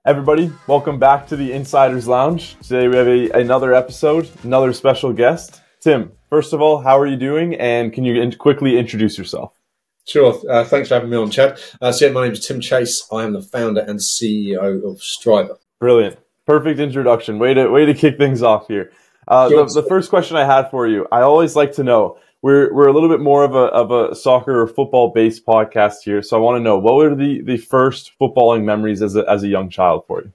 Everybody, welcome back to the Insiders Lounge. Today we have another episode, another special guest. Tim, first of all, how are you doing? And can you quickly introduce yourself? Sure. Thanks for having me on, Chad. My name is Tim Chase. I am the founder and CEO of Striver. Brilliant. Perfect introduction. Way to kick things off here. The first question I had for you, I always like to know, we're a little bit more of a soccer or football based podcast here. So I want to know, what were the first footballing memories as a young child for you?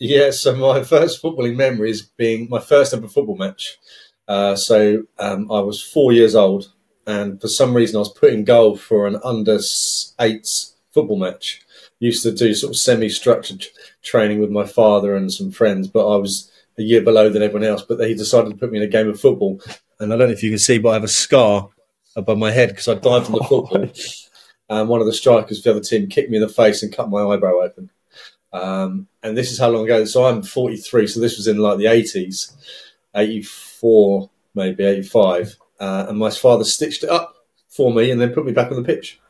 Yeah, so my first footballing memories being my first ever football match. I was 4 years old, and for some reason I was put in goal for an under-8s football match. Used to do sort of semi-structured training with my father and some friends, but I was a year below than everyone else. But he decided to put me in a game of football. And I don't know if you can see, but I have a scar above my head because I dived on the football. And one of the strikers for the other team kicked me in the face and cut my eyebrow open. And this is how long ago. So I'm 43, so this was in like the 80s, 84, maybe 85. And my father stitched it up for me and then put me back on the pitch.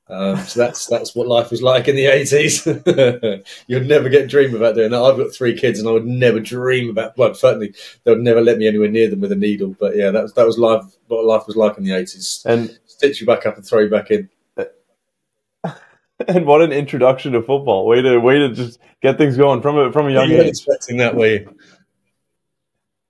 So that's what life was like in the 80s. You'd never get a dream about doing that. I've got 3 kids, and I would never dream about. Well, certainly they would never let me anywhere near them with a needle. But yeah, that was life. What life was like in the 80s. And stitch you back up and throw you back in. And what an introduction to football! Way to just get things going from a young age. You weren't expecting that, were you?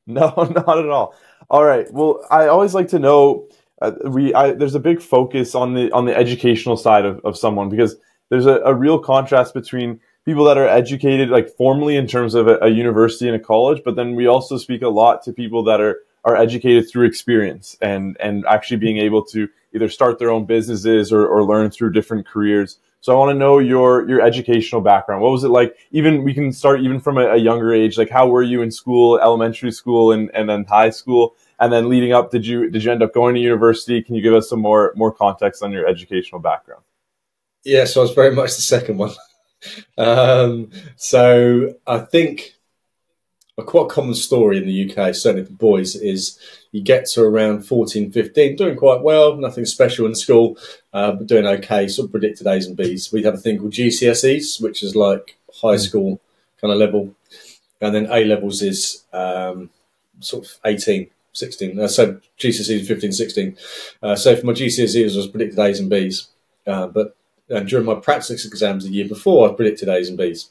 No, not at all. All right. Well, I always like to know. There's a big focus on the educational side of someone, because there's a real contrast between people that are educated like formally in terms of a university and a college, but then we also speak a lot to people that are educated through experience and actually being able to either start their own businesses or learn through different careers. So I want to know your educational background. What was it like? Even we can start even from a younger age. Like, how were you in school, elementary school, and then high school? And then leading up, did you end up going to university? Can you give us some more context on your educational background? Yeah, so I was very much the second one. So I think a quite common story in the UK, certainly for boys, is you get to around 14, 15, doing quite well, nothing special in school, but doing okay, sort of predicted A's and B's. We have a thing called GCSEs, which is like high school kind of level. And then A levels is sort of 18. 16. So GCSEs 15, 16. So for my GCSEs, I was predicted A's and B's. But during my practice exams the year before, I predicted A's and B's.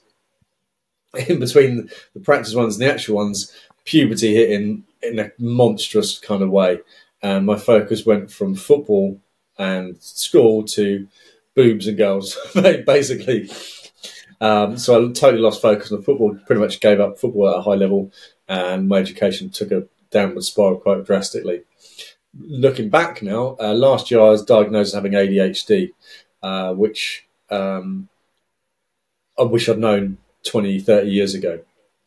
In between the practice ones and the actual ones, puberty hit in a monstrous kind of way. And my focus went from football and school to boobs and girls, basically. So I totally lost focus on football, pretty much gave up football at a high level, and my education took a downward spiral quite drastically. Looking back now, last year I was diagnosed as having ADHD, which I wish I'd known 20, 30 years ago.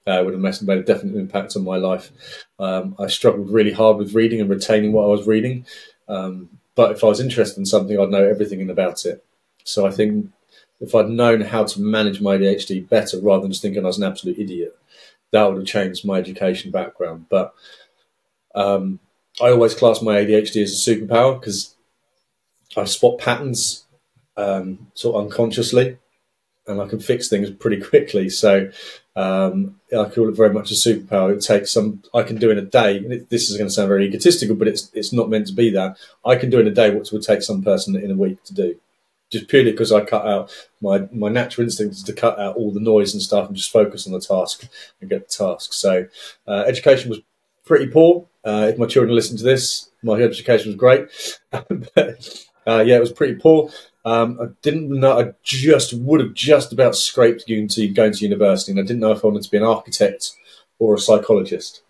Would have made a definite impact on my life. I struggled really hard with reading and retaining what I was reading. But if I was interested in something, I'd know everything about it. So I think if I'd known how to manage my ADHD better rather than just thinking I was an absolute idiot, that would have changed my education background. But I always class my ADHD as a superpower because I spot patterns sort of unconsciously, and I can fix things pretty quickly. So I call it very much a superpower. It takes I can do in a day. And this is going to sound very egotistical, but it's not meant to be that. I can do in a day what would take some person in a week to do, just purely because I cut out my natural instinct is to cut out all the noise and stuff and just focus on the task and get the task. So education was pretty poor. If my children listen to this, my education was great. But yeah, it was pretty poor. I didn't know. I would have just about scraped going to university, and I didn't know if I wanted to be an architect or a psychologist.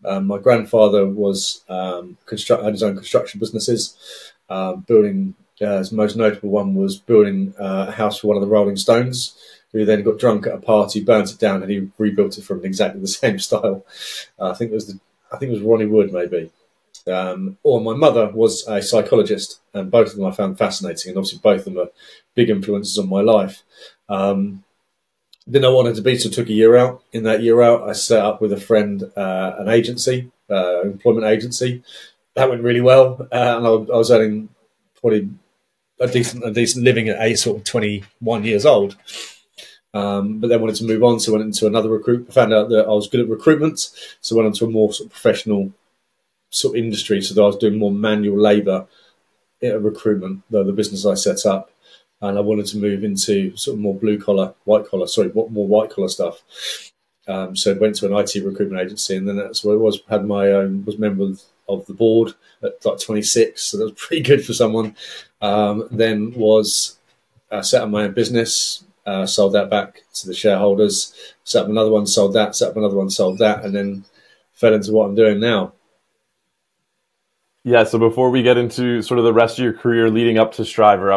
My grandfather was had his own construction businesses, building. His most notable one was building a house for one of the Rolling Stones, who then got drunk at a party, burnt it down, and he rebuilt it from exactly the same style. I think it was Ronnie Wood, maybe. Or my mother was a psychologist, and both of them I found fascinating, and obviously both of them are big influences on my life. Didn't know what I wanted to be, so I took a year out. In that year out, I set up with a friend an agency, employment agency. That went really well, and I was earning probably a decent living at sort of 21 years old. but then wanted to move on, so went into another recruit. Found out that I was good at recruitment, so went into a more sort of professional sort of industry. So that I was doing more manual labour in recruitment, the business I set up, and I wanted to move into sort of more more white collar stuff. So I went to an IT recruitment agency, and then that's where I was. Had my own, was member of the board at like 26, so that was pretty good for someone. Then was set up my own business. Sold that back to the shareholders, set up another one, sold that, set up another one, sold that, and then fell into what I'm doing now. Yeah, so before we get into sort of the rest of your career leading up to Striver,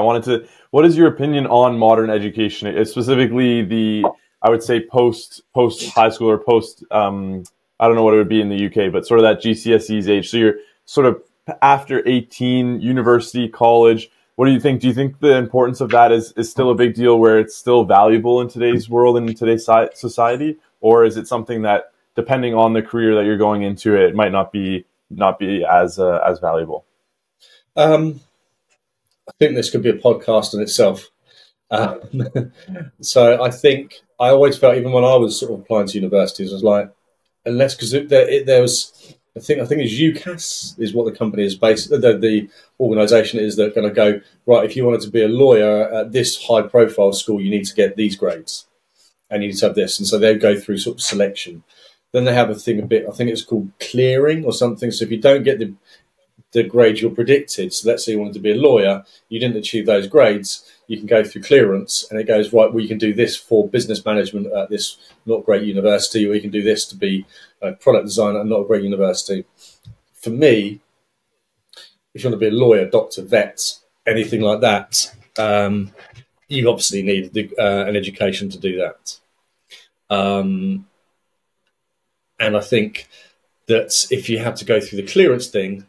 what is your opinion on modern education? It's specifically I would say post high school or post, I don't know what it would be in the UK, but sort of that GCSEs age. So you're sort of after 18, university, college. What do you think? Do you think the importance of that is still a big deal, where it's still valuable in today's world and in today's society? Or is it something that, depending on the career that you're going into, it might not be as valuable? I think this could be a podcast in itself. So I think I always felt, even when I was sort of applying to universities, I was like, unless, because there was, I think it's UCAS is what the company is based. The organisation is that going to go, right, if you wanted to be a lawyer at this high profile school, you need to get these grades, and you need to have this, and so they go through sort of selection. Then they have I think it's called clearing or something. So if you don't get the grades you're predicted, so let's say you wanted to be a lawyer, you didn't achieve those grades, you can go through clearance, and it goes, right, well, you can do this for business management at this not great university, or you can do this to be a product designer at not a great university. For me, if you want to be a lawyer, doctor, vet, anything like that, you obviously need an education to do that. And I think that if you have to go through the clearance thing,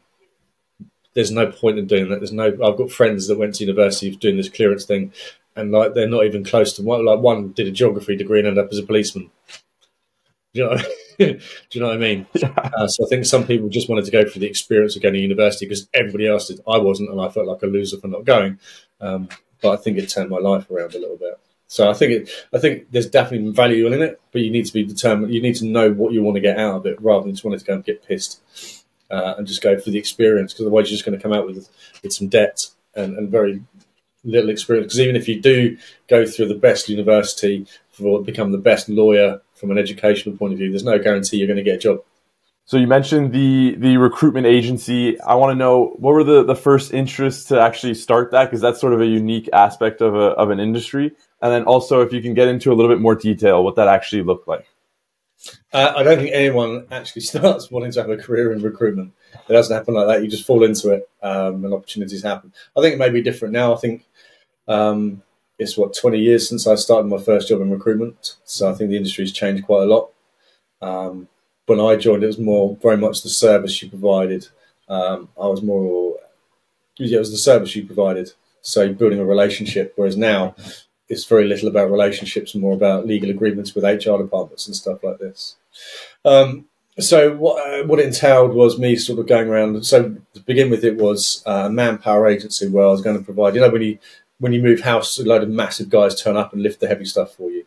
there's no point in doing that. I've got friends that went to university doing this clearance thing, and like they're not even close to one. Like one did a geography degree and ended up as a policeman. Do you know? Do you know what I mean? Yeah. So I think some people just wanted to go through the experience of going to university because everybody else did. I wasn't, and I felt like a loser for not going. But I think it turned my life around a little bit. So I think there's definitely value in it, but you need to be determined. You need to know what you want to get out of it, rather than just wanting to go and get pissed and just go for the experience. Because otherwise, you're just going to come out with some debt and very little experience. Because even if you do go through the best university for become the best lawyer from an educational point of view, there's no guarantee you're going to get a job. So you mentioned the recruitment agency. I want to know, what were the first interests to actually start that? Because that's sort of a unique aspect of an industry. And then also, if you can get into a little bit more detail, what that actually looked like. I don't think anyone actually starts wanting to have a career in recruitment. It doesn't happen like that. You just fall into it and opportunities happen. I think it may be different now. I think it's 20 years since I started my first job in recruitment. So I think the industry's changed quite a lot. When I joined, it was very much the service you provided. It was the service you provided. So building a relationship, whereas now it's very little about relationships and more about legal agreements with HR departments and stuff like this. So what it entailed was me sort of going around. So to begin with, it was a manpower agency where I was going to provide, when you move house, a load of massive guys turn up and lift the heavy stuff for you.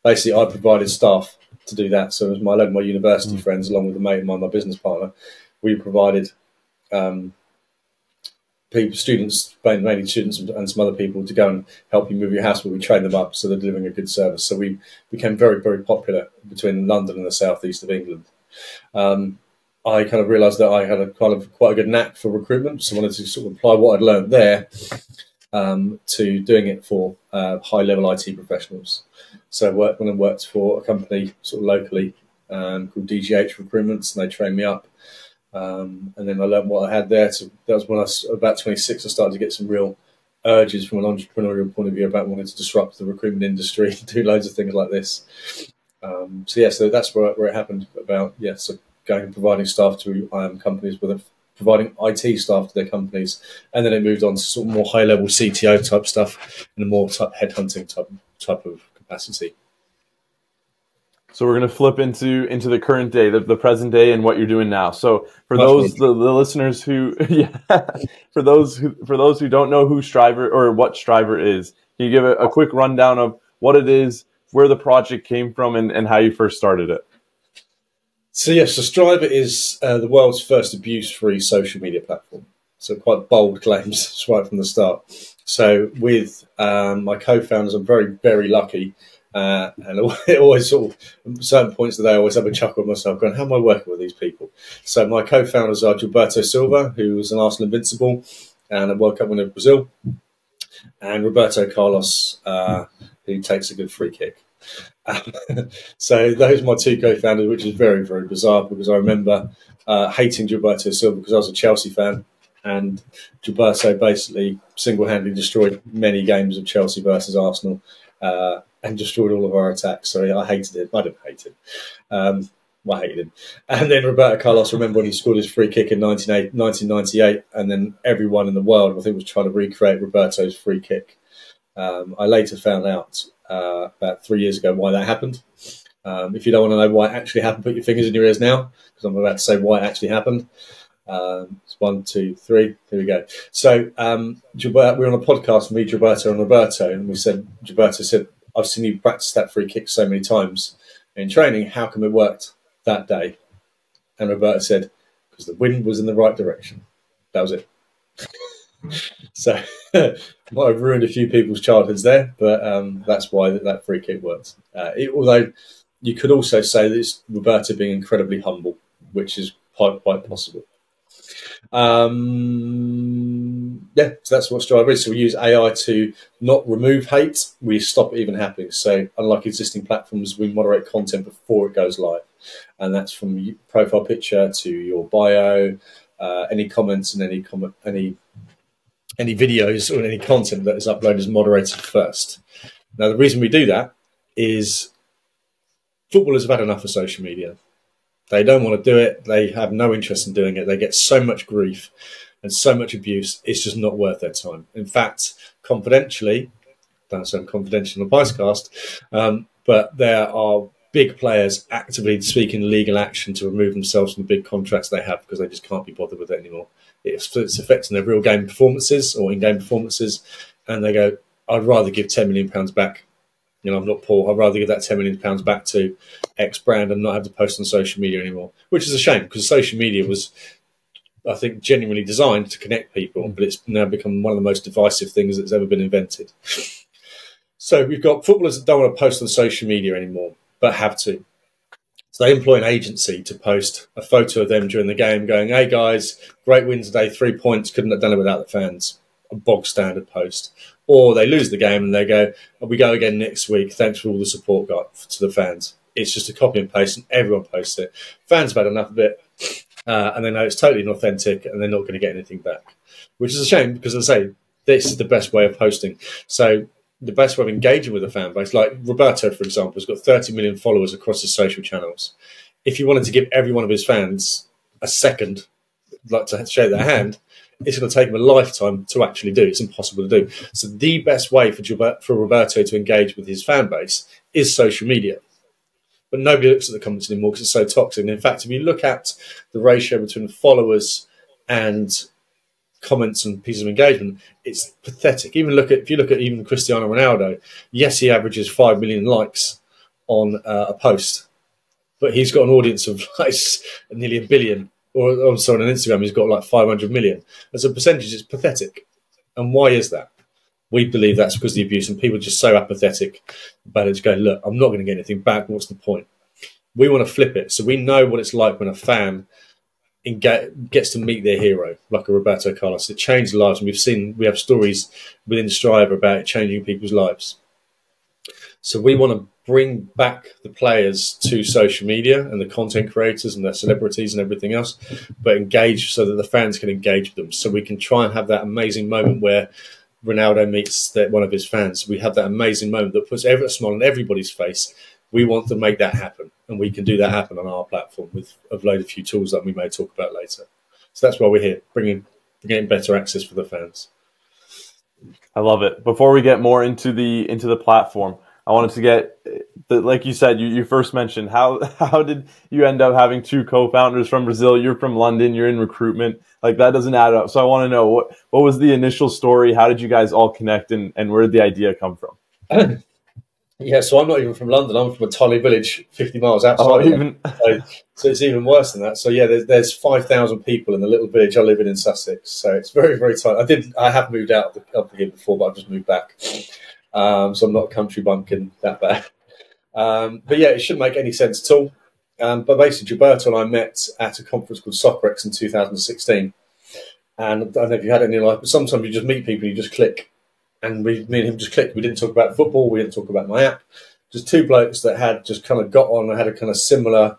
Basically, I provided staff to do that. So it was a load of my university friends, along with a mate of mine, my business partner. We provided students, mainly students and some other people, to go and help you move your house, where we train them up so they're delivering a good service. So we became very, very popular between London and the southeast of England. I kind of realised that I had quite a good knack for recruitment, so I wanted to sort of apply what I'd learned there to doing it for high-level IT professionals. So I worked for a company sort of locally called DGH Recruitments, and they trained me up. And then I learned what I had there. So that was when I was about 26. I started to get some real urges from an entrepreneurial point of view about wanting to disrupt the recruitment industry and do loads of things like this. So that's where it happened. So going and providing staff to companies, providing IT staff to their companies, and then it moved on to sort of more high-level CTO type stuff and a more headhunting type of capacity. So we're going to flip into the current day, the present day, and what you're doing now. So for those the listeners who for those who don't know who Striver or what Striver is, can you give a quick rundown of what it is, where the project came from and how you first started it. So yes, so Striver is the world's first abuse-free social media platform. So quite bold claims right from the start. So with my co-founders, I'm very, very lucky. And it always sort of, at certain points of the day, I always have a chuckle at myself going, how am I working with these people? So my co-founders are Gilberto Silva, who was an Arsenal Invincible and a World Cup winner of Brazil, and Roberto Carlos, who takes a good free kick. So those are my two co-founders, which is very, very bizarre because I remember hating Gilberto Silva because I was a Chelsea fan, and Gilberto basically single-handedly destroyed many games of Chelsea versus Arsenal and destroyed all of our attacks. So I hated him. I didn't hate him. I hated him. And then Roberto Carlos, remember when he scored his free kick in 1998, and then everyone in the world, I think, was trying to recreate Roberto's free kick. I later found out about 3 years ago why that happened. If you don't want to know why it actually happened, put your fingers in your ears now, because I'm about to say why it actually happened. It's 1, 2, 3. Here we go. So we were on a podcast, me, Gilberto, and Roberto, and Gilberto said, I've seen you practice that free kick so many times in training. How come it worked that day? And Roberto said, because the wind was in the right direction. That was it. So might have ruined a few people's childhoods there, but that's why that free kick works. Although you could also say that it's Roberto being incredibly humble, which is quite possible. Yeah, so that's what Striver is. So we use AI to not remove hate, we stop it even happening. So unlike existing platforms, we moderate content before it goes live. And that's from your profile picture to your bio, any comments and any videos or any content that is uploaded is moderated first. Now, the reason we do that is footballers have had enough of social media. They don't want to do it. They have no interest in doing it. They get so much grief and so much abuse. It's just not worth their time. In fact, confidentially, don't sound confidential on the Picecast, but there are big players actively seeking legal action to remove themselves from the big contracts they have because they just can't be bothered with it anymore. It's affecting their real game performances or in-game performances, and they go, I'd rather give £10 million back. You know, I'm not poor. I'd rather give that £10 million back to X brand and not have to post on social media anymore, which is a shame because social media was, I think, genuinely designed to connect people, but it's now become one of the most divisive things that's ever been invented. So we've got footballers that don't want to post on social media anymore, but have to. So they employ an agency to post a photo of them during the game going, hey guys, great win today, 3 points, couldn't have done it without the fans. A bog standard post. Or they lose the game and they go, we go again next week, thanks for all the support got to the fans. It's just a copy and paste and everyone posts it. Fans have had enough of it and they know it's totally inauthentic and they're not going to get anything back. Which is a shame because, as I say, this is the best way of posting. So the best way of engaging with a fan base, like Roberto, for example, has got 30 million followers across his social channels. If you wanted to give every one of his fans a second, like to shake their hand, it's going to take him a lifetime to actually do. It's impossible to do. So the best way for Roberto to engage with his fan base is social media. But nobody looks at the comments anymore because it's so toxic. And in fact, if you look at the ratio between followers and comments and pieces of engagement, it's pathetic. If you look at even Cristiano Ronaldo, yes, he averages 5 million likes on a post, but he's got an audience of like nearly 1 billion. Or I'm sorry, on Instagram, he's got like 500 million. As a percentage, it's pathetic. And why is that? We believe that's because of the abuse, and people are just so apathetic about it. Just go, look, I'm not going to get anything back. What's the point? We want to flip it. So we know what it's like when a fan gets to meet their hero, like a Roberto Carlos. It changed lives, and we have stories within Striver about it changing people's lives. So we want to bring back the players to social media and the content creators and the celebrities and everything else, but engage so that the fans can engage with them. So we can try and have that amazing moment where Ronaldo meets one of his fans. We have that amazing moment that puts a smile on everybody's face. We want to make that happen, and we can do that happen on our platform with a load of few tools that we may talk about later. So that's why we're here, bringing better access for the fans. I love it. Before we get more into the platform, I wanted to get, like you said, you first mentioned, how did you end up having two co-founders from Brazil? You're from London, you're in recruitment. Like, that doesn't add up. So I want to know, what was the initial story? How did you guys all connect, and where did the idea come from? Yeah, so I'm not even from London. I'm from a tiny village 50 miles Oh, outside of London. even So it's even worse than that. So yeah, there's 5,000 people in the little village I live in Sussex. So it's very, very tight. I have moved out of here before, but I've just moved back. So I'm not a country bumpkin that bad. But yeah, it shouldn't make any sense at all. But basically, Gilberto and I met at a conference called Soccerex in 2016. And I don't know if you had it in your life, but sometimes you just meet people and you just click. And me and him just clicked. We didn't talk about football. We didn't talk about my app. Just two blokes that had just kind of got on and had a kind of similar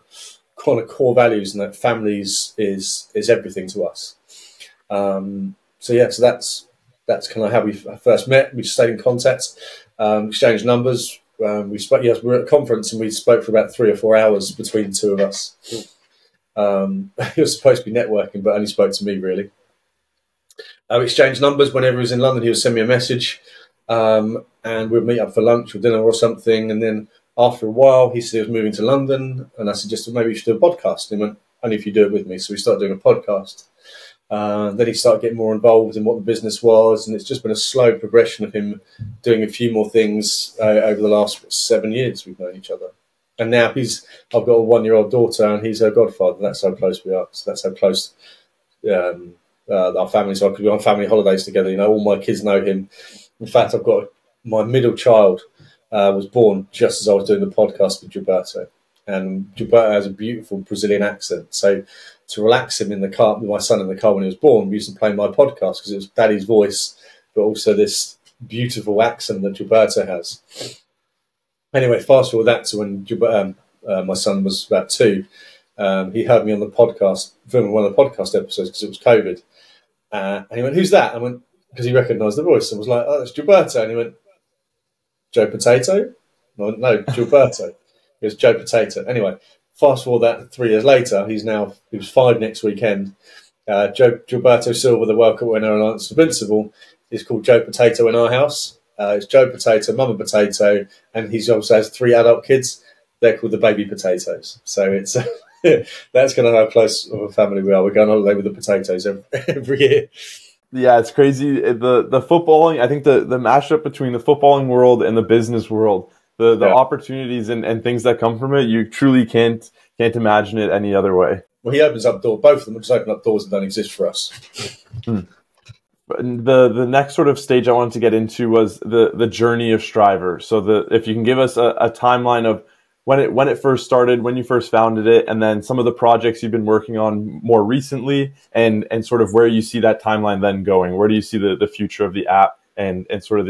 kind of core values, and that families is everything to us. So yeah, so that's kind of how we first met. We stayed in contact, exchanged numbers. We spoke. Yes, we were at a conference and we spoke for about 3 or 4 hours between the two of us. He was supposed to be networking, but only spoke to me really. We exchanged numbers. Whenever he was in London, he would send me a message, and we'd meet up for lunch or dinner or something. And then after a while, he said he was moving to London, and I suggested maybe you should do a podcast. And he went, only if you do it with me. So we started doing a podcast. Then he started getting more involved in what the business was, and it's just been a slow progression of him doing a few more things over the last 7 years we've known each other. And now I've got a 1-year-old daughter, and he's her godfather. That's how close we are. So that's how close our families are, because we're on family holidays together. You know, all my kids know him. In fact, I've got my middle child was born just as I was doing the podcast with Gilberto. And Gilberto has a beautiful Brazilian accent. So to relax him in the car, with my son in the car when he was born, we used to play my podcast because it was Daddy's voice, but also this beautiful accent that Gilberto has. Anyway, fast forward that to when my son was about 2. He heard me on the podcast, filming one of the podcast episodes because it was COVID. And he went, "Who's that?" I went, because he recognised the voice. I was like, "Oh, that's Gilberto." And he went, "Joe Potato?" I went, "No, Gilberto." It was Joe Potato. Anyway, fast forward that 3 years later, he was 5 next weekend. Gilberto Silva, the World Cup winner and Lance Invincible, is called Joe Potato in our house. It's Joe Potato, Mama Potato, and he also has 3 adult kids. They're called the Baby Potatoes. So it's that's kind of how close of a family we are. We're going on holiday with the potatoes every year. yeah, it's crazy. The footballing, I think the mashup between the footballing world and the business world, the opportunities and things that come from it, you truly can't imagine it any other way. Well, he opens up doors. Both of them just open up doors that don't exist for us. The next sort of stage I wanted to get into was the journey of Striver. So if you can give us a timeline of when it first started, when you first founded it, and then some of the projects you've been working on more recently, and sort of where you see that timeline then going. Where do you see the future of the app and sort of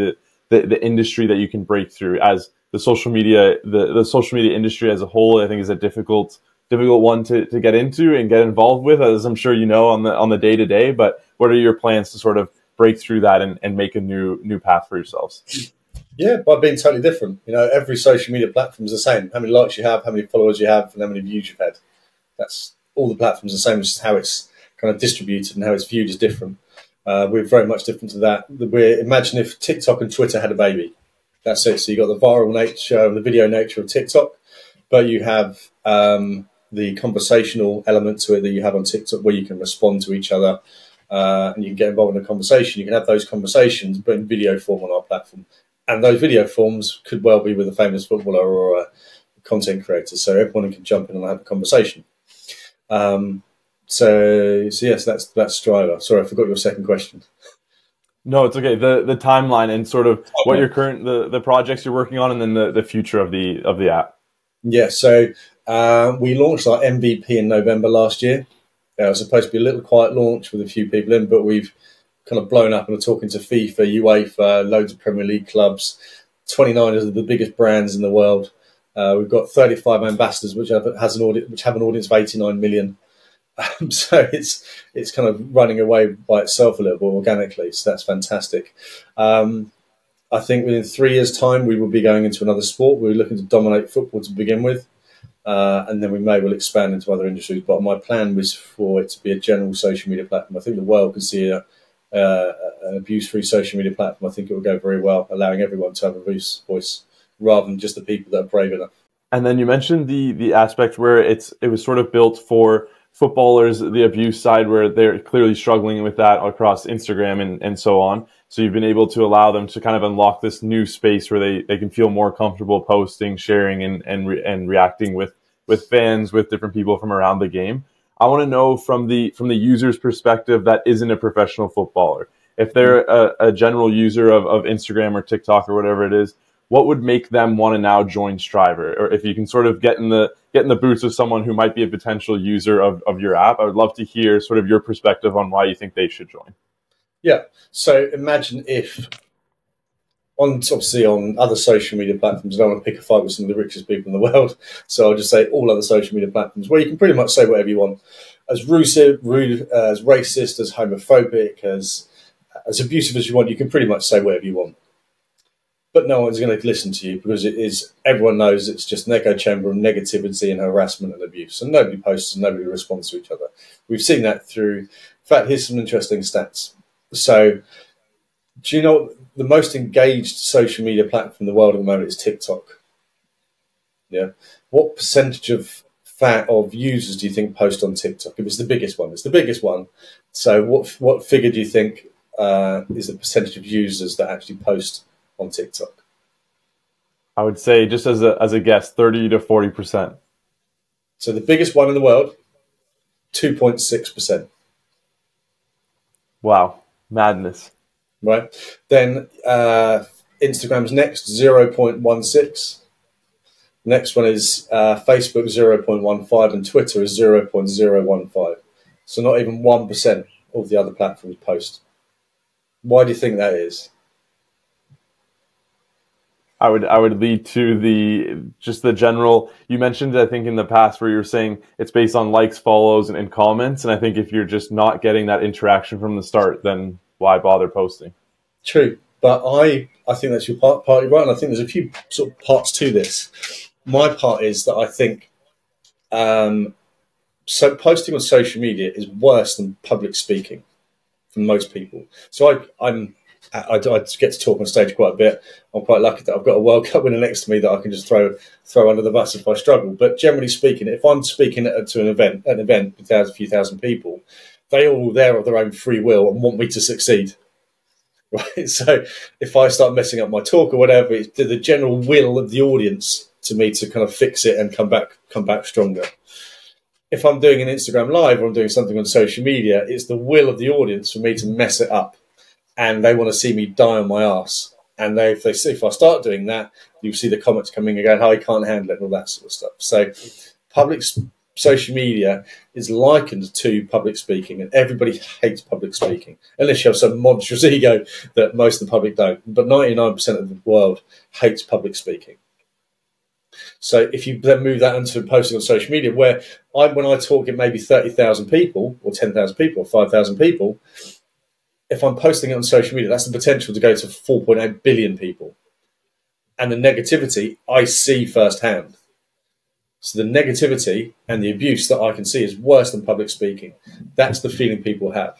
the industry that you can break through, as the social media industry as a whole, I think, is a difficult one to get into and get involved with, as I'm sure you know on the day-to-day. But what are your plans to sort of break through that and make a new path for yourselves? Yeah, by being totally different. You know, every social media platform is the same. How many likes you have, how many followers you have, and how many views you've had. That's all the platforms are the same. It's just how it's kind of distributed and how it's viewed is different. We're very much different to that. Imagine if TikTok and Twitter had a baby. That's it. So you've got the viral nature and the video nature of TikTok, but you have the conversational element to it that you have on TikTok, where you can respond to each other and you can get involved in a conversation. You can have those conversations, but in video form on our platform. And those video forms could well be with a famous footballer or a content creator, so everyone can jump in and have a conversation. So yes, that's Striver. Sorry, I forgot your second question. No, it's okay. The timeline and sort of what your current the projects you're working on, and then the future of the app. Yeah, so we launched our MVP in November last year. It was supposed to be a little quiet launch with a few people in, but we've kind of blown up and are talking to FIFA, UEFA, loads of Premier League clubs, 29 of the biggest brands in the world. We've got 35 ambassadors, which have an audience of 89 million. So it's kind of running away by itself a little bit organically. So that's fantastic. I think within 3 years' time, we will be going into another sport. We're looking to dominate football to begin with. And then we may well expand into other industries. But my plan was for it to be a general social media platform. I think the world could see an abuse-free social media platform. I think it will go very well, allowing everyone to have a voice rather than just the people that are brave enough. And then you mentioned the aspect where it was sort of built for footballers the abuse side where they're clearly struggling with that across Instagram and so on. So you've been able to allow them to kind of unlock this new space where they can feel more comfortable posting, sharing, and reacting with fans, with different people from around the game. I want to know from the user's perspective that isn't a professional footballer, if they're a general user of Instagram or TikTok or whatever it is, what would make them want to now join Strivr? Or if you can sort of get in the boots of someone who might be a potential user of your app, I would love to hear sort of your perspective on why you think they should join. Yeah. So imagine if obviously on other social media platforms, I don't want to pick a fight with some of the richest people in the world, so I'll just say all other social media platforms where you can pretty much say whatever you want, as rude, as racist, as homophobic, as abusive as you want. You can pretty much say whatever you want. But no one's going to listen to you because everyone knows it's just an echo chamber of negativity and harassment and abuse. And nobody posts and nobody responds to each other. We've seen that through. In fact, here's some interesting stats. So, do you know the most engaged social media platform in the world at the moment is TikTok? Yeah. What percentage of users do you think post on TikTok? If it's the biggest one, it's the biggest one. So, what figure do you think is the percentage of users that actually post on TikTok? I would say, just as a guess, 30 to 40%. So the biggest one in the world, 2.6%. Wow, madness. Right. Then Instagram's next, 0.16. Next one is Facebook, 0.15, and Twitter is 0.015. So not even 1% of the other platforms post. Why do you think that is? I would lead to the general. You mentioned, I think, in the past where you were saying it's based on likes, follows, and comments. And I think if you're just not getting that interaction from the start, then why bother posting? True, but I think that's your partly right, and I think there's a few sort of parts to this. My part is that I think so posting on social media is worse than public speaking for most people. So I get to talk on stage quite a bit. I'm quite lucky that I've got a World Cup winner next to me that I can just throw under the bus if I struggle. But generally speaking, if I'm speaking to an event with a few thousand people, they all there of their own free will and want me to succeed. Right? So if I start messing up my talk or whatever, it's the general will of the audience to me to kind of fix it and come back stronger. If I'm doing an Instagram live or I'm doing something on social media, it's the will of the audience for me to mess it up. And they want to see me die on my arse. And if I start doing that, you see the comments coming and going, "Oh, I can't handle it," and all that sort of stuff. So public social media is likened to public speaking, and everybody hates public speaking, unless you have some monstrous ego that most of the public don't. But 99% of the world hates public speaking. So if you then move that into posting on social media, where when I talk at maybe 30,000 people or 10,000 people or 5,000 people, if I'm posting it on social media, that's the potential to go to 4.8 billion people. And the negativity I see firsthand. So the negativity and the abuse that I can see is worse than public speaking. That's the feeling people have.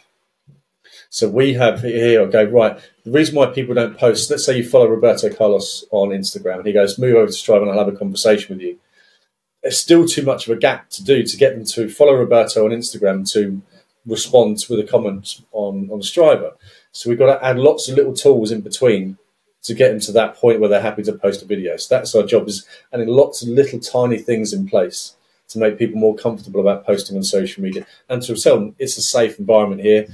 So we have here, okay, right, the reason why people don't post, let's say you follow Roberto Carlos on Instagram and he goes, "Move over to Strivr and I'll have a conversation with you." There's still too much of a gap to do to get them to follow Roberto on Instagram to respond with a comment on Strivr. So we've got to add lots of little tools in between to get them to that point where they're happy to post a video. So that's our job, is adding lots of little tiny things in place to make people more comfortable about posting on social media and to tell them it's a safe environment here.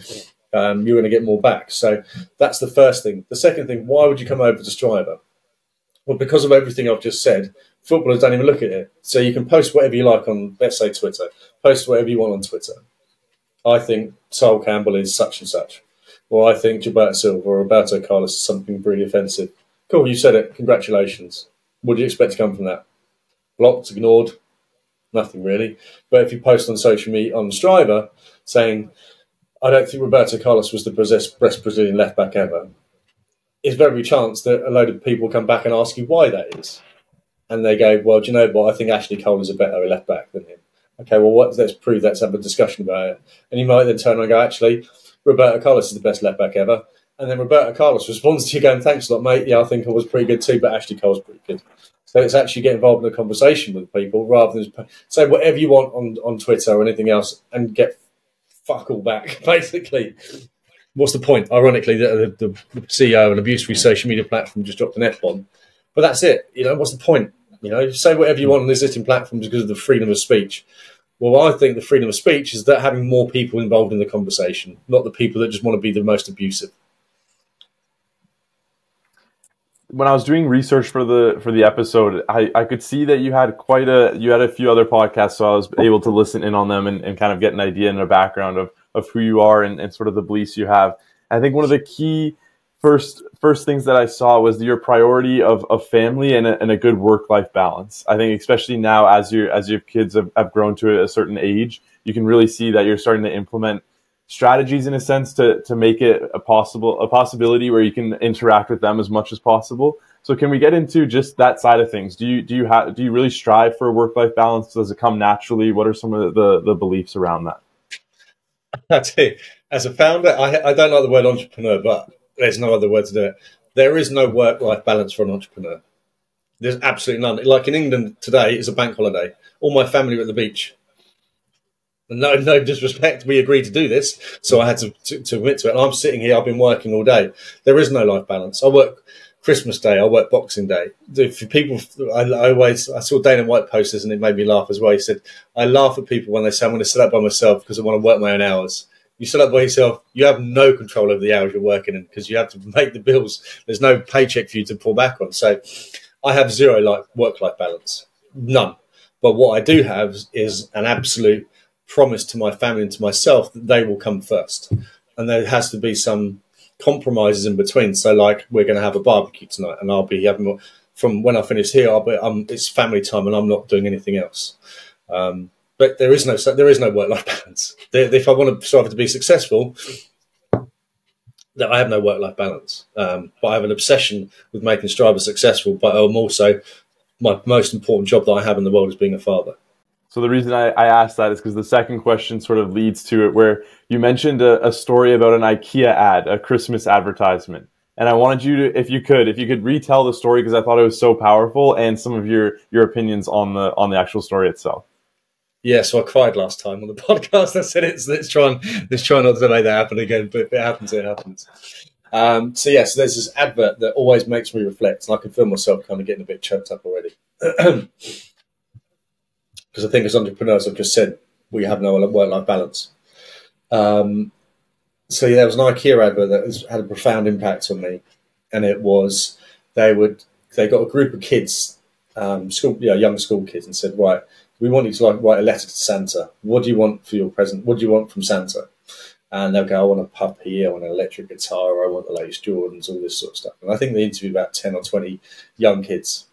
You're going to get more back. So that's the first thing. The second thing, why would you come over to Strivr? Well, because of everything I've just said, footballers don't even look at it. So you can post whatever you like on, let's say, Twitter. Post whatever you want on Twitter. I think Sol Campbell is such and such. Or I think Gilberto Silva or Roberto Carlos is something really offensive. Cool, you said it. Congratulations. What do you expect to come from that? Blocked, ignored? Nothing really. But if you post on social media, on Strivr, saying, "I don't think Roberto Carlos was the best Brazilian left-back ever," it's very chance that a load of people come back and ask you why that is. And they go, "Well, do you know what? I think Ashley Cole is a better left-back than him." Okay, well, let's prove that. Let's have a discussion about it. And you might then turn around and go, "Actually, Roberto Carlos is the best left-back ever." And then Roberto Carlos responds to you going, "Thanks a lot, mate. Yeah, I think I was pretty good too, but Ashley Cole's pretty good." So it's actually get involved in a conversation with people rather than say whatever you want on Twitter or anything else and get fuck all back, basically. What's the point? Ironically, the CEO of an abuse-free social media platform just dropped an F-bomb. But that's it. What's the point? Say whatever you want on the existing platforms because of the freedom of speech. Well, I think the freedom of speech is that having more people involved in the conversation, not the people that just want to be the most abusive. When I was doing research for the episode, I could see that you had a few other podcasts, so I was able to listen in on them and kind of get an idea and a background of who you are and sort of the beliefs you have. I think one of the key first things that I saw was your priority of family and a good work-life balance. I think especially now as your kids have grown to a certain age, you can really see that you're starting to implement strategies in a sense to make it a possibility where you can interact with them as much as possible. So can we get into just that side of things? Do you really strive for a work-life balance? Does it come naturally? What are some of the beliefs around that? I tell you, as a founder, I don't like the word entrepreneur, but there's no other word to do it. There is no work-life balance for an entrepreneur. There's absolutely none. Like in England today is a bank holiday. All my family were at the beach. No disrespect. We agreed to do this, so I had to admit to it. And I'm sitting here. I've been working all day. There is no life balance. I work Christmas Day. I work Boxing Day. For people, I saw Dana White post this, and it made me laugh as well. He said, "I laugh at people when they say I'm going to set up by myself because I want to work my own hours." You set up by yourself, you have no control over the hours you're working in because you have to make the bills. There's no paycheck for you to pull back on. So I have zero work-life balance. None. But what I do have is an absolute promise to my family and to myself that they will come first. And there has to be some compromises in between. So like we're going to have a barbecue tonight and I'll be having, from when I finish here, it's family time and I'm not doing anything else. But there is no work-life balance. If I want to strive to be successful, that I have no work-life balance. But I have an obsession with making Strava successful. But I'm also, my most important job that I have in the world is being a father. So the reason I asked that is because the second question sort of leads to it, where you mentioned a story about an IKEA ad, a Christmas advertisement. And I wanted you to, if you could retell the story because I thought it was so powerful and some of your opinions on the actual story itself. Yeah, so I cried last time on the podcast. I said let's try not to make that happen again, but if it happens, it happens. So there's this advert that always makes me reflect, and I can feel myself kind of getting a bit choked up already. Because I think as entrepreneurs, I've just said, we have no work-life balance. There was an IKEA advert that had a profound impact on me, and it was they got a group of kids, young school kids, and said, right, we want you to write a letter to Santa. What do you want for your present? What do you want from Santa? And they'll go, I want a puppy, I want an electric guitar, I want the latest Jordans, all this sort of stuff. And I think they interviewed about 10 or 20 young kids.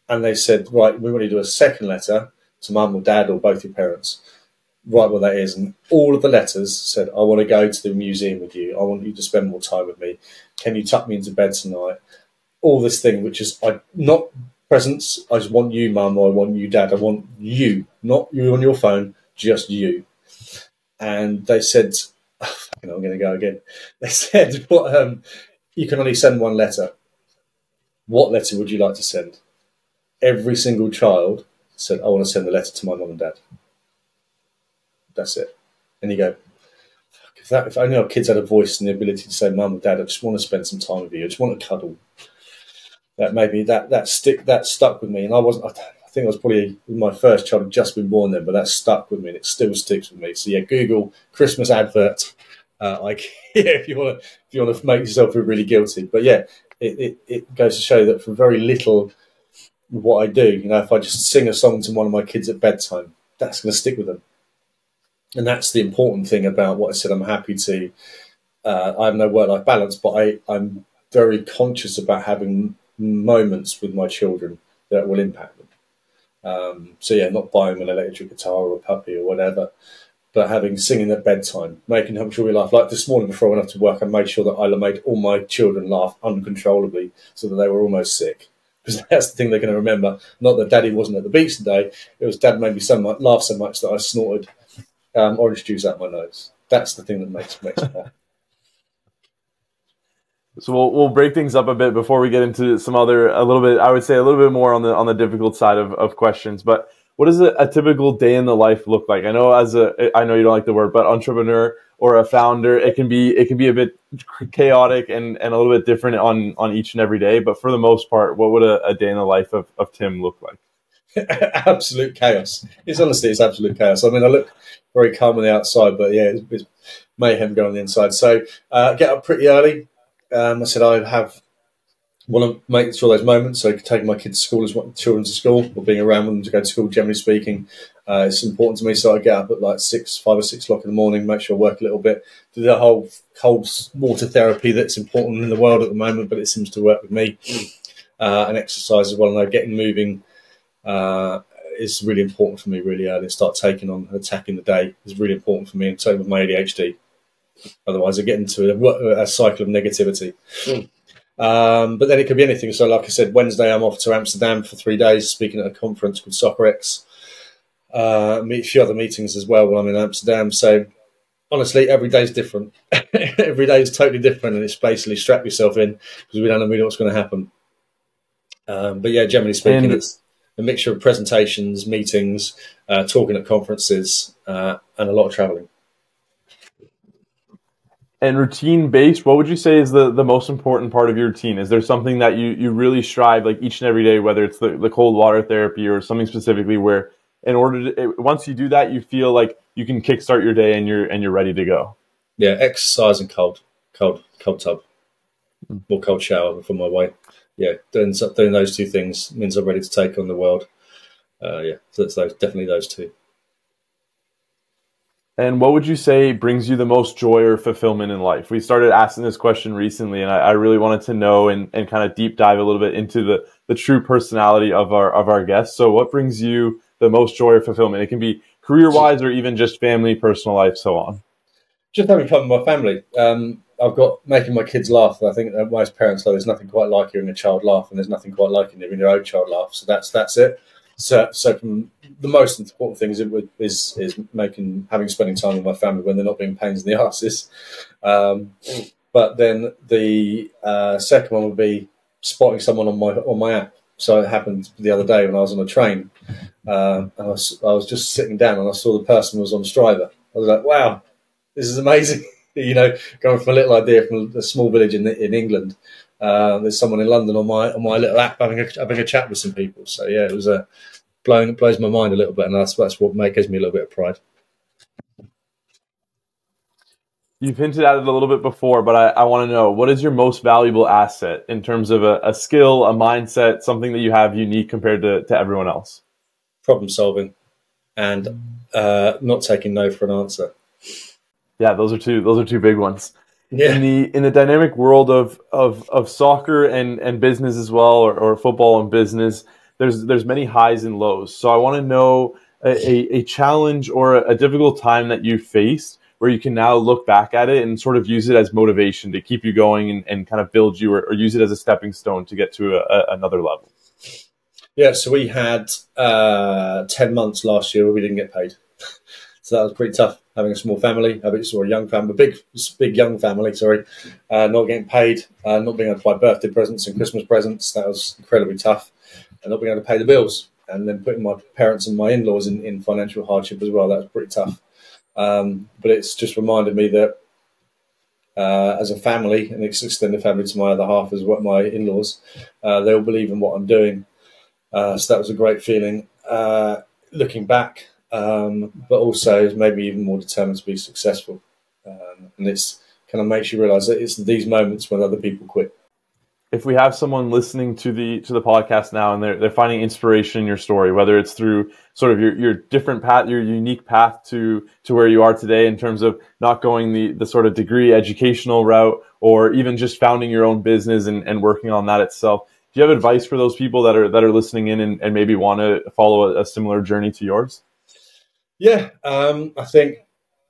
And they said, right, we want you to do a second letter to mum or dad or both your parents. Write what that is. And all of the letters said, I want to go to the museum with you. I want you to spend more time with me. Can you tuck me into bed tonight? All this thing, which is not presents. I just want you, mum, or I want you, dad. I want you, not you on your phone, just you. And they said, I'm going to go again. They said, you can only send one letter. What letter would you like to send? Every single child said, I want to send a letter to my mum and dad. That's it. And you go, if only our kids had a voice and the ability to say, mum and dad, I just want to spend some time with you. I just want to cuddle. That maybe that stuck with me. And I think I was probably my first child had just been born then, but that stuck with me and it still sticks with me. So yeah, Google Christmas advert, if you want to make yourself feel really guilty. But yeah, it goes to show that for very little what I do, if I just sing a song to one of my kids at bedtime, that's going to stick with them. And that's the important thing about what I said. I'm happy to. I have no work-life balance, but I'm very conscious about having moments with my children that will impact them. Not buying an electric guitar or a puppy or whatever, but singing at bedtime, making sure we laugh. Like this morning before I went off to work, I made sure that I made all my children laugh uncontrollably so that they were almost sick. Because that's the thing they're going to remember. Not that Daddy wasn't at the beach today. It was Dad made me laugh so much that I snorted orange juice out my nose. That's the thing that makes me happy. So we'll break things up a bit before we get into some other, a little bit, I would say a little bit more on the difficult side of questions. But what does a typical day in the life look like? I know I know you don't like the word, but entrepreneur or a founder, it can be a bit chaotic and a little bit different on each and every day. But for the most part, what would a day in the life of Tim look like? Absolute chaos. It's absolute chaos. I mean, I look very calm on the outside, but yeah, it's mayhem going on the inside. So get up pretty early. I said I want to make sure those moments. So taking my kids to school, children to school, or being around them to go to school. Generally speaking, it's important to me. So I get up at like 5 or 6 o'clock in the morning. Make sure I work a little bit. Do the whole cold water therapy that's important in the world at the moment, but it seems to work with me. And exercise as well. And getting moving. Is really important for me really early. Attacking the day is really important for me, and so with my ADHD. Otherwise I get into a cycle of negativity. But then it could be anything. So like I said, Wednesday I'm off to Amsterdam for 3 days speaking at a conference called SoccerX. Meet a few other meetings as well while I'm in Amsterdam. So honestly, every day's different. Every day is totally different, and it's basically strap yourself in because we don't know really what's going to happen. But yeah, generally speaking, it's a mixture of presentations, meetings, talking at conferences, and a lot of traveling. And routine based, what would you say is the most important part of your routine? Is there something that you really strive like each and every day, whether it's the cold water therapy or something specifically where in order to, once you do that, you feel like you can kickstart your day and you're ready to go? Yeah, exercise and cold tub or cold shower before my way. Yeah, doing those two things means I'm ready to take on the world. So it's definitely those two. And what would you say brings you the most joy or fulfillment in life? We started asking this question recently, and I really wanted to know and kind of deep dive a little bit into the true personality of our guests. So what brings you the most joy or fulfillment? It can be career-wise or even just family, personal life, so on. Just having fun with my family. I've got making my kids laugh. I think most parents know there's nothing quite like hearing a child laugh, and there's nothing quite like hearing your own child laugh. So that's it. So from the most important thing is spending time with my family when they're not being pains in the arses. But then the second one would be spotting someone on my app. So it happened the other day when I was on a train, and I was just sitting down and I saw the person was on Striver. I was like, wow, this is amazing. Going from a little idea from a small village in England, there's someone in London on my little app having a chat with some people. So yeah, it was it blows my mind a little bit, and that's what gives me a little bit of pride. You've hinted at it a little bit before, but I want to know, what is your most valuable asset in terms of a skill, a mindset, something that you have unique compared to everyone else? Problem solving, and not taking no for an answer. Yeah, those are two big ones. Yeah. In the dynamic world of soccer and business as well, or football and business, there's many highs and lows. So I want to know a challenge or a difficult time that you faced where you can now look back at it and sort of use it as motivation to keep you going and kind of build you or use it as a stepping stone to get to another level. Yeah, so we had 10 months last year where we didn't get paid. So that was pretty tough, having a small family, a young family, big young family, not getting paid, not being able to buy birthday presents and Christmas presents. That was incredibly tough. And not being able to pay the bills, and then putting my parents and my in-laws in financial hardship as well. That was pretty tough. But it's just reminded me that as a family, and it's extended family to my other half as well, my in-laws, they all believe in what I'm doing. So that was a great feeling. Looking back, but also it's made me even more determined to be successful. And it's kind of makes you realise that it's these moments when other people quit. If we have someone listening to the podcast now and they're finding inspiration in your story, whether it's through sort of your different path, your unique path to where you are today in terms of not going the sort of degree educational route, or even just founding your own business and working on that itself, do you have advice for those people that are listening in and maybe want to follow a similar journey to yours? Yeah, I think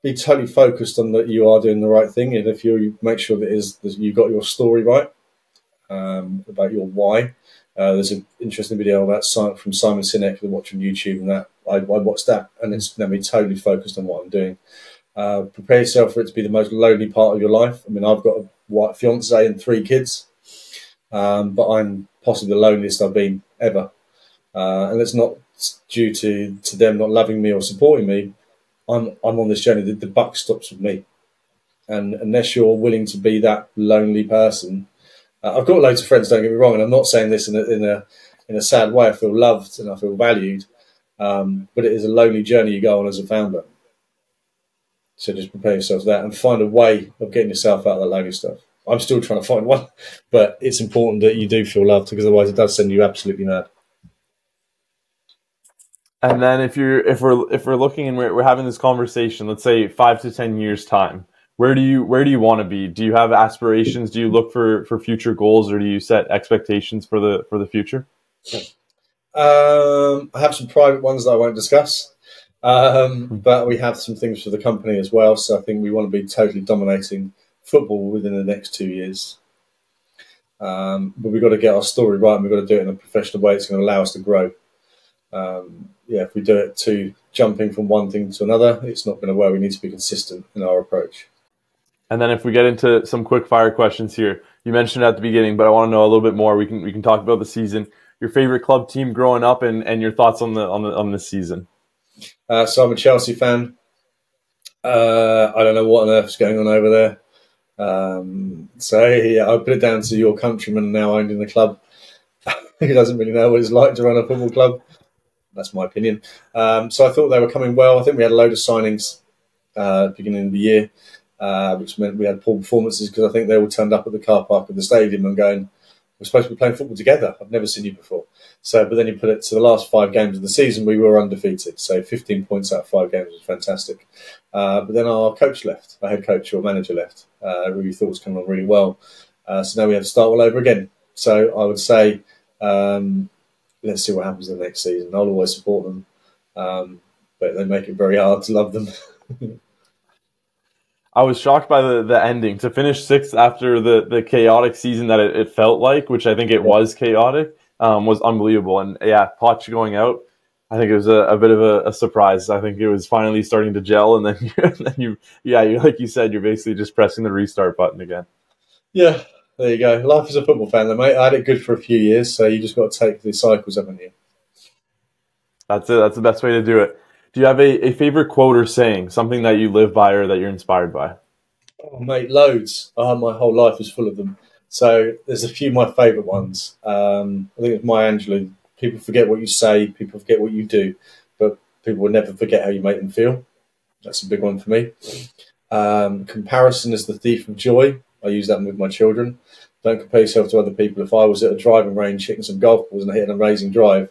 be totally focused on that you are doing the right thing, and if you make sure that you got your story right, about your why. There's an interesting video from Simon Sinek that I watch on YouTube, and that I watched that, and it's made me totally focused on what I'm doing. Prepare yourself for it to be the most lonely part of your life. I mean, I've got a white fiance and 3 kids, but I'm possibly the loneliest I've been ever. And it's not due to them not loving me or supporting me. I'm on this journey. The buck stops with me, and unless you're willing to be that lonely person, I've got loads of friends. Don't get me wrong, and I'm not saying this in a sad way. I feel loved and I feel valued, but it is a lonely journey you go on as a founder. So just prepare yourself for that and find a way of getting yourself out of that lonely stuff. I'm still trying to find one, but it's important that you do feel loved, because otherwise it does send you absolutely mad. And then if we're looking and we're having this conversation, let's say 5 to 10 years time, where do you want to be? Do you have aspirations? Do you look for future goals, or do you set expectations for the future? I have some private ones that I won't discuss, but we have some things for the company as well. So I think we want to be totally dominating football within the next 2 years. But we've got to get our story right, and we've got to do it in a professional way. It's going to allow us to grow. If we do it to jumping from one thing to another, it's not going to work. We need to be consistent in our approach. And then if we get into some quick fire questions here, you mentioned it at the beginning, but I want to know a little bit more. We can talk about the season, your favorite club team growing up, and your thoughts on the season. So I'm a Chelsea fan. I don't know what on earth is going on over there. I put it down to your countryman now owned in the club. He doesn't really know what it's like to run a football club. That's my opinion. So I thought they were coming well. I think we had a load of signings at the beginning of the year, which meant we had poor performances, because I think they all turned up at the car park of the stadium and going, "We're supposed to be playing football together. I've never seen you before." But then you put it to the last 5 games of the season, we were undefeated. So 15 points out of 5 games was fantastic. But then our coach left, our head coach or manager left, who we thought was coming on really well. So now we have to start all over again. So I would say, let's see what happens in the next season. I'll always support them, but they make it very hard to love them. I was shocked by the ending. To finish 6th after the chaotic season that it felt like, which I think it was chaotic, was unbelievable. And yeah, Poch going out, I think it was a bit of a surprise. I think it was finally starting to gel, and then you like you said, you're basically just pressing the restart button again. Yeah, there you go. Life as a football fan, though, mate. I had it good for a few years, so you just got to take the cycles, haven't you? That's it. That's the best way to do it. Do you have a favorite quote or saying, something that you live by or that you're inspired by? Oh, mate, loads. My whole life is full of them. So there's a few of my favourite ones. I think it's Maya Angelou. People forget what you say, people forget what you do, but people will never forget how you make them feel. That's a big one for me. Comparison is the thief of joy. I use that with my children. Don't compare yourself to other people. If I was at a driving range hitting some golf balls and hitting an amazing drive,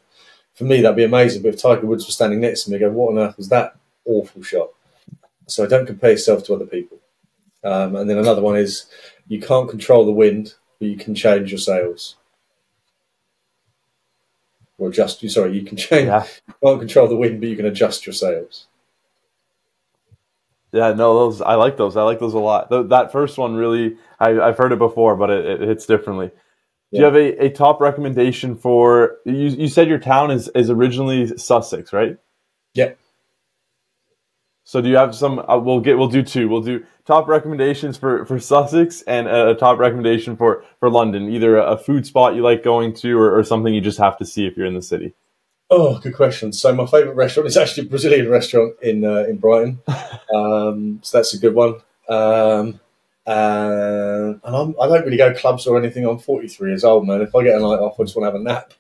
for me, that'd be amazing. But if Tiger Woods was standing next to me, I go, "What on earth was that awful shot?" So don't compare yourself to other people. And then another one is, you can't control the wind, but you can change your sails. Or you can change. Yeah. You can't control the wind, but you can adjust your sails. Yeah, no, I like those. I like those a lot. That first one really, I've heard it before, but it hits differently. Do you have a top recommendation for, you said your town is originally Sussex, right? Yeah. So do you have some, we'll do 2. We'll do top recommendations for Sussex and a top recommendation for London, either a food spot you like going to or something you just have to see if you're in the city. Oh, good question. So my favourite restaurant is actually a Brazilian restaurant in Brighton. So that's a good one. And I don't really go clubs or anything. I'm 43 years old, man. If I get a night off, I just want to have a nap.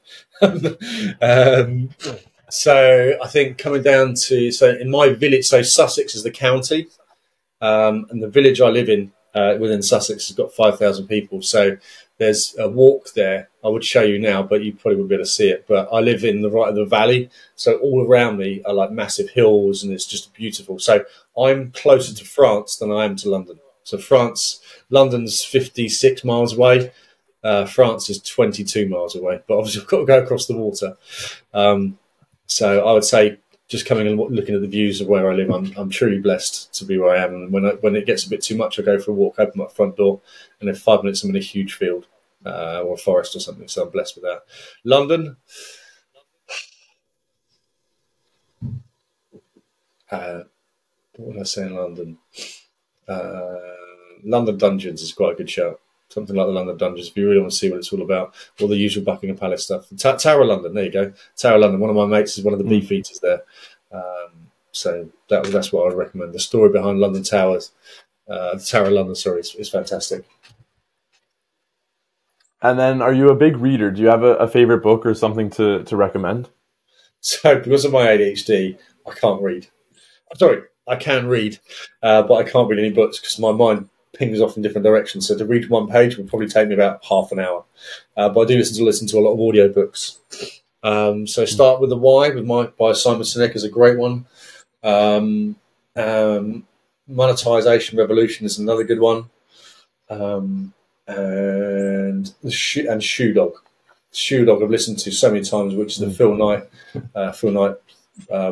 So I think coming down to, so in my village, so Sussex is the county, and the village I live in within Sussex has got 5,000 people. So there's a walk there. I would show you now, but you probably wouldn't be able to see it. But I live in the right of the valley, so all around me are like massive hills, and it's just beautiful. So I'm closer to France than I am to London. So London's 56 miles away. France is 22 miles away, but obviously I've got to go across the water. So I would say, just coming and looking at the views of where I live, I'm truly blessed to be where I am. And when it gets a bit too much, I go for a walk, open my front door, and in 5 minutes I'm in a huge field or a forest or something. So I'm blessed with that. London, What would I say in London? London Dungeons is quite a good show. Something like the London Dungeons, if you really want to see what it's all about, all the usual Buckingham Palace stuff. Tower of London, there you go. Tower of London. One of my mates is one of the beef eaters there. So that's what I would recommend. The story behind London Towers, the Tower of London, sorry, is fantastic. And then, are you a big reader? Do you have a favorite book or something to recommend? So, because of my ADHD, I can't read. Sorry, I can read, but I can't read any books because my mind pings off in different directions. So to read one page would probably take me about half an hour. But I do listen to a lot of audiobooks. So Start with the Why by Simon Sinek is a great one. Monetization Revolution is another good one. And Shoe Dog. Shoe Dog I've listened to so many times, which is the Phil Knight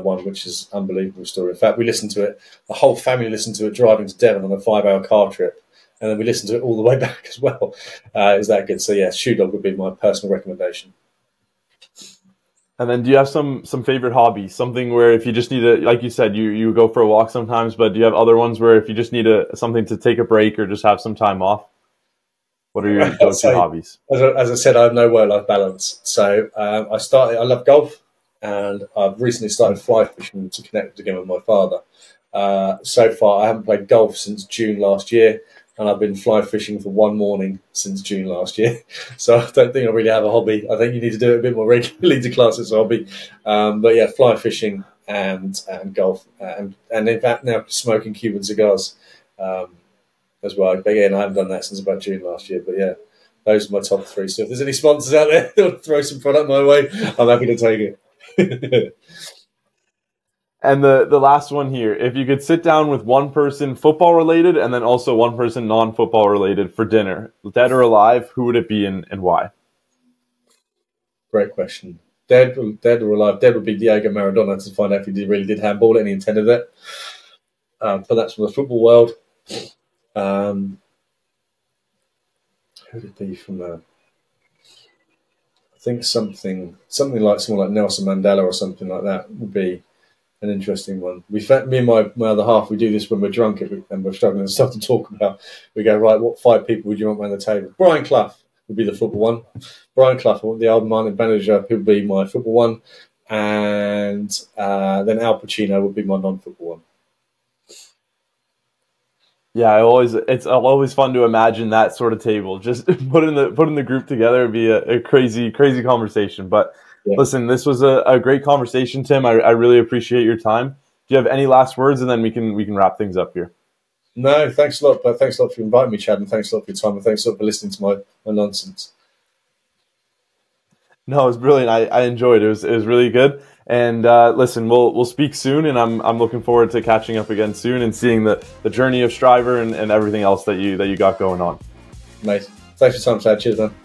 one, which is an unbelievable story. In fact, we listened to it, the whole family listened to it driving to Devon on a 5-hour car trip, and then we listened to it all the way back as well. Is that good? So yeah, Shoe Dog would be my personal recommendation. And then do you have some favorite hobbies? Something where if you just need to, like you said, you go for a walk sometimes, but do you have other ones where if you just need something to take a break or just have some time off? What are your go-to hobbies? As I said, I have no work-life balance. So I love golf, and I've recently started fly fishing to connect again with my father. So far, I haven't played golf since June last year, and I've been fly fishing for one morning since June last year. So I don't think I really have a hobby. I think you need to do it a bit more regularly to class as a hobby. But yeah, fly fishing and golf, and in fact now smoking Cuban cigars as well. Again, I haven't done that since about June last year. But yeah, those are my top three. So if there's any sponsors out there that want to throw some product my way, I'm happy to take it. And the last one here, if you could sit down with one person football related and then also one person non-football related for dinner, dead or alive, who would it be and why? Great question. Dead or alive? Dead would be Diego Maradona, to find out if he really did handball it and he intended it. But that's from the football world. Who would it be from there? I think something like someone like Nelson Mandela or something like that would be an interesting one. Me and my other half, we do this when we're drunk and we're struggling with stuff to talk about. We go, right, what 5 people would you want around the table? Brian Clough would be the football one. Brian Clough, the old man manager, who would be my football one. And then Al Pacino would be my non-football one. Yeah, it's always fun to imagine that sort of table. Just putting the group together would be a crazy conversation. But yeah. Listen, this was a great conversation, Tim. I really appreciate your time. Do you have any last words, and then we can wrap things up here? No, thanks a lot. But thanks a lot for inviting me, Chad, and thanks a lot for your time, and thanks a lot for listening to my nonsense. No, it was brilliant. I enjoyed it. It was really good. And listen, we'll speak soon, and I'm looking forward to catching up again soon and seeing the journey of Striver and everything else that you got going on. Nice. Thanks for your time, Chad. Cheers, man.